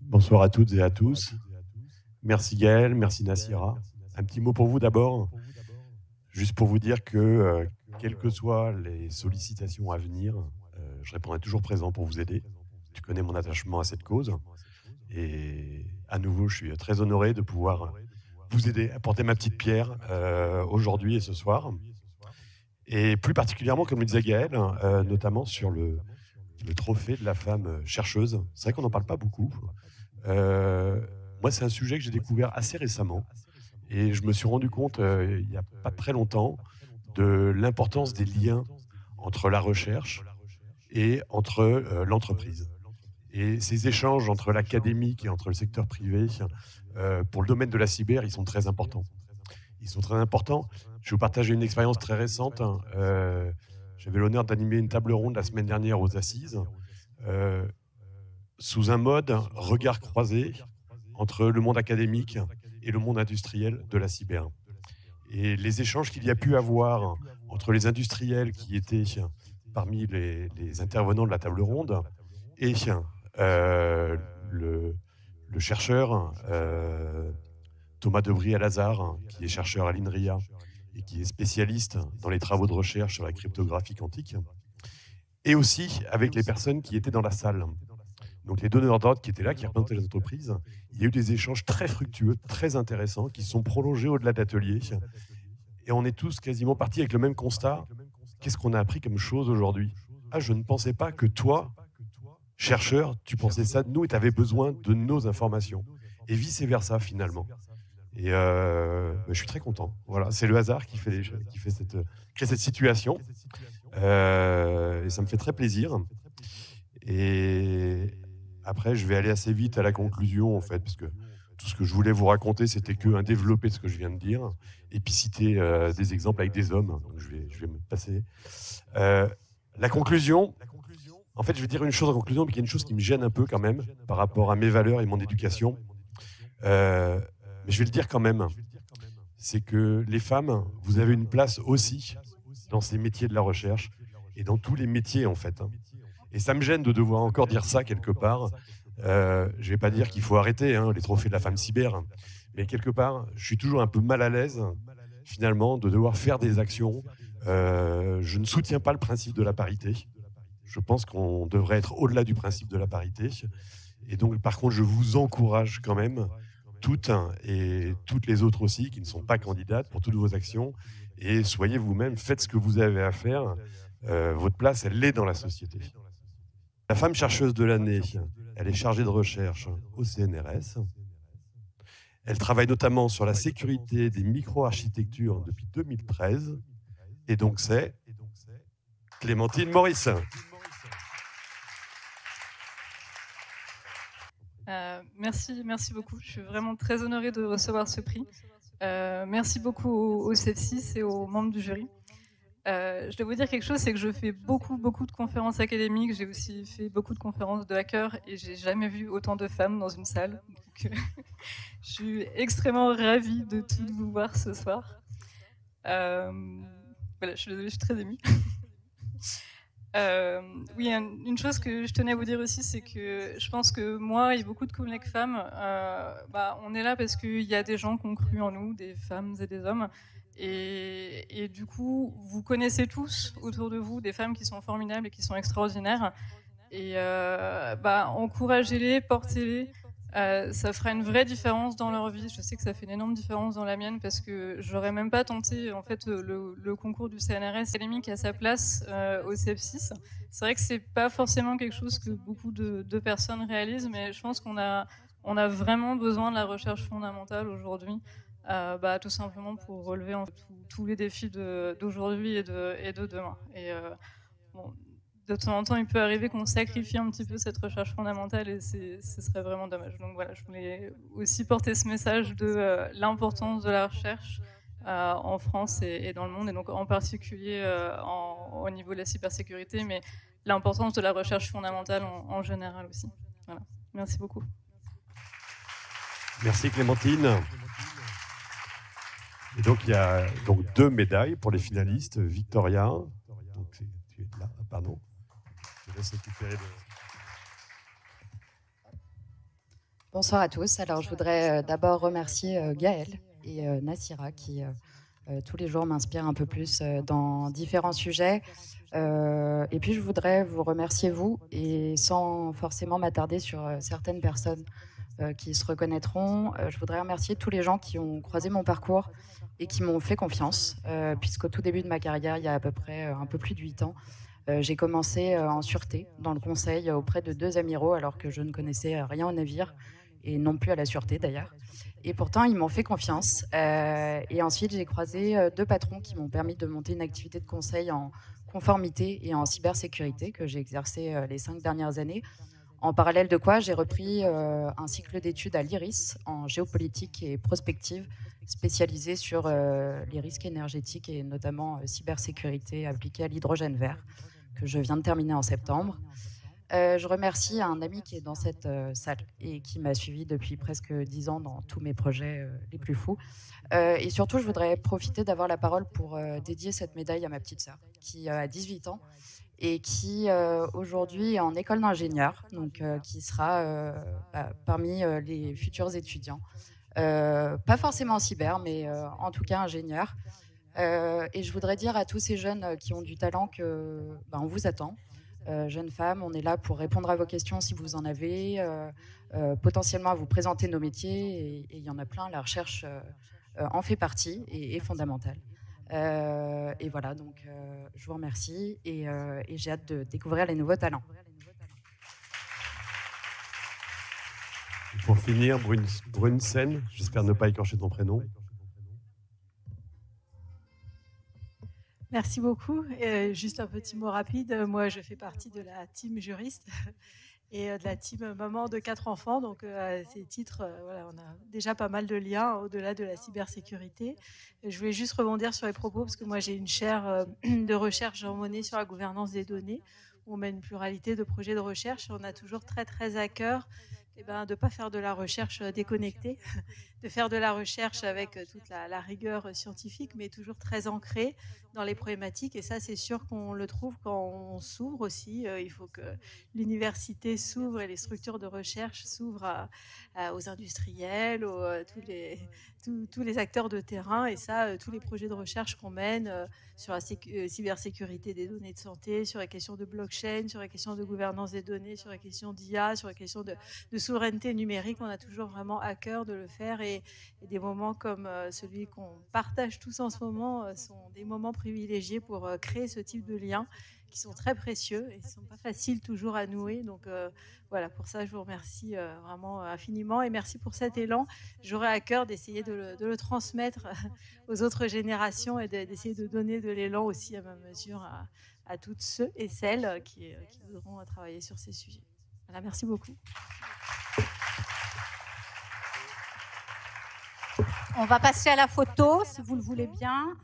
Bonsoir à toutes et à tous. Merci Gaël, merci Nassira. Un petit mot pour vous d'abord, juste pour vous dire que quelles que soient les sollicitations à venir, je répondrai toujours présent pour vous aider. Tu connais mon attachement à cette cause. Et à nouveau, je suis très honoré de pouvoir vous aider, apporter ma petite pierre aujourd'hui et ce soir. Et plus particulièrement, comme le disait Gaël, notamment sur le trophée de la femme chercheuse. C'est vrai qu'on n'en parle pas beaucoup. Moi, c'est un sujet que j'ai découvert assez récemment et je me suis rendu compte, il n'y a pas très longtemps, de l'importance des liens entre la recherche et entre l'entreprise. Et ces échanges entre l'académique et entre le secteur privé, pour le domaine de la cyber, ils sont très importants. Ils sont très importants. Je vais vous partager une expérience très récente. J'avais l'honneur d'animer une table ronde la semaine dernière aux Assises, sous un mode regard croisé entre le monde académique et le monde industriel de la cyber. Et les échanges qu'il y a pu avoir entre les industriels qui étaient parmi les intervenants de la table ronde et le chercheur Thomas Debry-Alazard, qui est chercheur à l'INRIA et qui est spécialiste dans les travaux de recherche sur la cryptographie quantique, et aussi avec les personnes qui étaient dans la salle. Donc les donneurs d'ordre qui étaient là, qui représentaient les entreprises, il y a eu des échanges très fructueux, très intéressants, qui se sont prolongés au-delà de l'atelier. Et on est tous quasiment partis avec le même constat. Qu'est-ce qu'on a appris comme chose aujourd'hui? Ah, je ne pensais pas que toi, chercheur, tu pensais ça de nous et tu avais besoin de nos informations. Et vice-versa, finalement. Et je suis très content. Voilà, c'est le hasard qui crée cette situation. Et ça me fait très plaisir. Et après, je vais aller assez vite à la conclusion, en fait, parce que tout ce que je voulais vous raconter, c'était qu'un développé de ce que je viens de dire, et puis citer des exemples avec des hommes. Donc je vais me passer. La conclusion, en fait, je vais dire une chose en conclusion, mais il y a une chose qui me gêne un peu quand même, par rapport à mes valeurs et mon éducation. Mais je vais le dire quand même, c'est que les femmes, vous avez une place aussi dans ces métiers de la recherche, et dans tous les métiers, en fait. Et ça me gêne de devoir encore dire ça quelque part. Je ne vais pas dire qu'il faut arrêter les trophées de la femme cyber, mais quelque part, je suis toujours un peu mal à l'aise, finalement, de devoir faire des actions. Je ne soutiens pas le principe de la parité. Je pense qu'on devrait être au-delà du principe de la parité. Et donc, par contre, je vous encourage quand même, toutes et toutes les autres aussi, qui ne sont pas candidates, pour toutes vos actions. Et soyez vous-même, faites ce que vous avez à faire. Votre place, elle est dans la société. La femme chercheuse de l'année, elle est chargée de recherche au CNRS. Elle travaille notamment sur la sécurité des micro-architectures depuis 2013. Et donc, c'est Clémentine Maurice. Merci beaucoup. Je suis vraiment très honorée de recevoir ce prix. Merci beaucoup au CEF6 et aux membres du jury. Je dois vous dire quelque chose, c'est que je fais beaucoup de conférences académiques. J'ai aussi fait beaucoup de conférences de hackers et j'ai jamais vu autant de femmes dans une salle. Donc, je suis extrêmement ravie de toutes vous voir ce soir. Voilà, je suis désolée, je suis très émue. Oui, une chose que je tenais à vous dire aussi, c'est que je pense que moi et beaucoup de collègues femmes, on est là parce qu'il y a des gens qui ont cru en nous, des femmes et des hommes. Et du coup, vous connaissez tous autour de vous des femmes qui sont formidables et qui sont extraordinaires. Et encouragez-les, portez-les. Ça fera une vraie différence dans leur vie. Je sais que ça fait une énorme différence dans la mienne parce que j'aurais même pas tenté en fait le concours du CNRS académique à sa place au CF6. C'est vrai que c'est pas forcément quelque chose que beaucoup de personnes réalisent, mais je pense qu'on a vraiment besoin de la recherche fondamentale aujourd'hui, tout simplement pour relever tous les défis d'aujourd'hui et de demain. Et bon, de temps en temps, il peut arriver qu'on sacrifie un petit peu cette recherche fondamentale et ce serait vraiment dommage. Donc voilà, je voulais aussi porter ce message de l'importance de la recherche en France et dans le monde, et donc en particulier au niveau de la cybersécurité, mais l'importance de la recherche fondamentale en général aussi. Voilà. Merci beaucoup. Merci Clémentine. Et donc, il y a donc 2 médailles pour les finalistes. Victoria, donc, tu es là, pardon. Je laisse récupérer Bonsoir à tous. Alors, je voudrais d'abord remercier Gaëlle et Nassira qui tous les jours m'inspirent un peu plus dans différents sujets. Et puis, je voudrais vous remercier, vous, et sans forcément m'attarder sur certaines personnes qui se reconnaîtront, je voudrais remercier tous les gens qui ont croisé mon parcours et qui m'ont fait confiance, puisqu'au tout début de ma carrière, il y a à peu près un peu plus de 8 ans, j'ai commencé en sûreté, dans le conseil, auprès de 2 amiraux, alors que je ne connaissais rien au navire et non plus à la sûreté d'ailleurs. Et pourtant, ils m'ont fait confiance. Et ensuite, j'ai croisé 2 patrons qui m'ont permis de monter une activité de conseil en conformité et en cybersécurité que j'ai exercé les 5 dernières années. En parallèle de quoi, j'ai repris un cycle d'études à l'IRIS en géopolitique et prospective, spécialisé sur les risques énergétiques et notamment cybersécurité appliquée à l'hydrogène vert, que je viens de terminer en septembre. Je remercie un ami qui est dans cette salle et qui m'a suivi depuis presque 10 ans dans tous mes projets les plus fous. Et surtout, je voudrais profiter d'avoir la parole pour dédier cette médaille à ma petite sœur, qui a 18 ans et qui aujourd'hui est en école d'ingénieur, donc qui sera parmi les futurs étudiants. Pas forcément en cyber, mais en tout cas ingénieur. Et je voudrais dire à tous ces jeunes qui ont du talent que on vous attend. Jeunes femmes, on est là pour répondre à vos questions si vous en avez, potentiellement à vous présenter nos métiers, et il y en a plein, la recherche en fait partie et est fondamentale. Et voilà, donc je vous remercie et j'ai hâte de découvrir les nouveaux talents. Pour finir, Brunsen, j'espère ne pas écorcher ton prénom. Merci beaucoup. Juste un petit mot rapide. Moi, je fais partie de la team juriste et de la team maman de 4 enfants. Donc, ces titres, voilà, on a déjà pas mal de liens au-delà de la cybersécurité. Et je voulais juste rebondir sur les propos parce que moi, j'ai une chaire de recherche en monnaie sur la gouvernance des données où on met une pluralité de projets de recherche. Et on a toujours très, très à cœur de ne pas faire de la recherche déconnectée, de faire de la recherche avec toute la rigueur scientifique, mais toujours très ancrée dans les problématiques. Et ça, c'est sûr qu'on le trouve quand on s'ouvre aussi. Il faut que l'université s'ouvre et les structures de recherche s'ouvrent aux industriels, tous les acteurs de terrain. Et ça, tous les projets de recherche qu'on mène sur la cybersécurité des données de santé, sur les questions de blockchain, sur les questions de gouvernance des données, sur les questions d'IA, sur les questions de souveraineté numérique, on a toujours vraiment à cœur de le faire. Et des moments comme celui qu'on partage tous en ce moment sont des moments privilégiés pour créer ce type de liens qui sont très précieux et qui ne sont pas faciles toujours à nouer. Donc voilà, pour ça, je vous remercie vraiment infiniment et merci pour cet élan. J'aurai à cœur d'essayer de le transmettre aux autres générations et d'essayer de donner de l'élan aussi à ma mesure à toutes ceux et celles qui voudront travailler sur ces sujets. Voilà, merci beaucoup. On va passer à la photo, si vous le voulez bien.